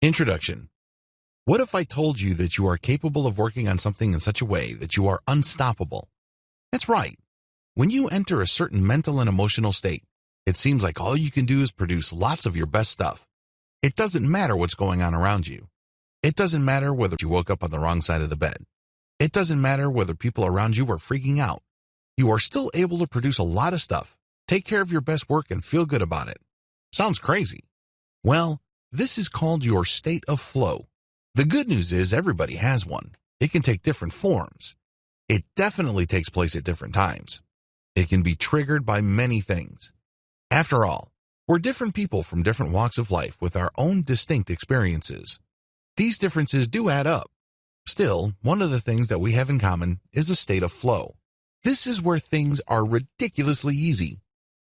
Introduction. What if I told you that you are capable of working on something in such a way that you are unstoppable? That's right. When you enter a certain mental and emotional state, it seems like all you can do is produce lots of your best stuff. It doesn't matter what's going on around you. It doesn't matter whether you woke up on the wrong side of the bed. It doesn't matter whether people around you are freaking out. You are still able to produce a lot of stuff, take care of your best work, and feel good about it. Sounds crazy. Well, this is called your state of flow. The good news is everybody has one. It can take different forms. It definitely takes place at different times. It can be triggered by many things. After all, we're different people from different walks of life with our own distinct experiences. These differences do add up. Still, one of the things that we have in common is a state of flow. This is where things are ridiculously easy.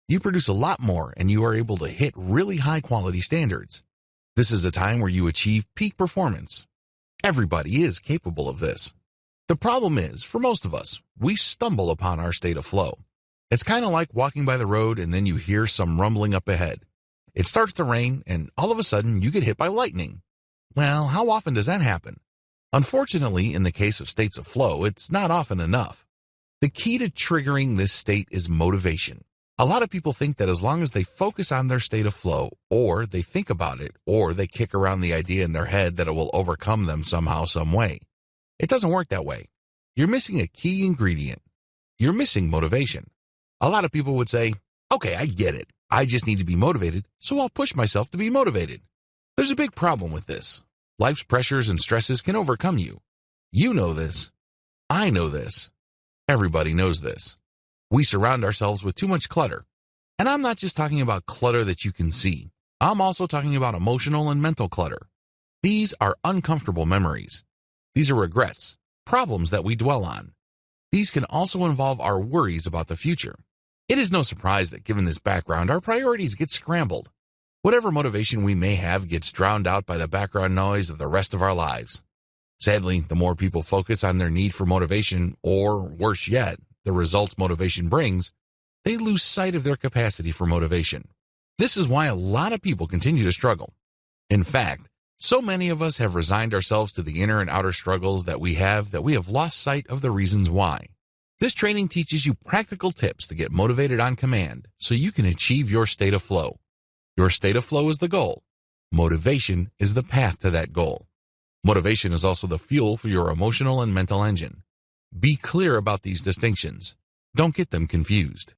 You produce a lot more and you are able to hit really high quality standards. This is a time where you achieve peak performance. Everybody is capable of this. The problem is, for most of us, we stumble upon our state of flow. It's kind of like walking by the road and then you hear some rumbling up ahead. It starts to rain and all of a sudden you get hit by lightning. Well, how often does that happen? Unfortunately, in the case of states of flow, it's not often enough. The key to triggering this state is motivation. A lot of people think that as long as they focus on their state of flow, or they think about it, or they kick around the idea in their head that it will overcome them somehow, some way. It doesn't work that way. You're missing a key ingredient. You're missing motivation. A lot of people would say, okay, I get it. I just need to be motivated, so I'll push myself to be motivated. There's a big problem with this. Life's pressures and stresses can overcome you. You know this. I know this. Everybody knows this. We surround ourselves with too much clutter. And I'm not just talking about clutter that you can see. I'm also talking about emotional and mental clutter. These are uncomfortable memories. These are regrets, problems that we dwell on. These can also involve our worries about the future. It is no surprise that given this background, our priorities get scrambled. Whatever motivation we may have gets drowned out by the background noise of the rest of our lives. Sadly, the more people focus on their need for motivation, or worse yet, the results motivation brings, they lose sight of their capacity for motivation. This is why a lot of people continue to struggle. In fact, so many of us have resigned ourselves to the inner and outer struggles that we have lost sight of the reasons why. This training teaches you practical tips to get motivated on command so you can achieve your state of flow. Your state of flow is the goal. Motivation is the path to that goal. Motivation is also the fuel for your emotional and mental engine. Be clear about these distinctions. Don't get them confused.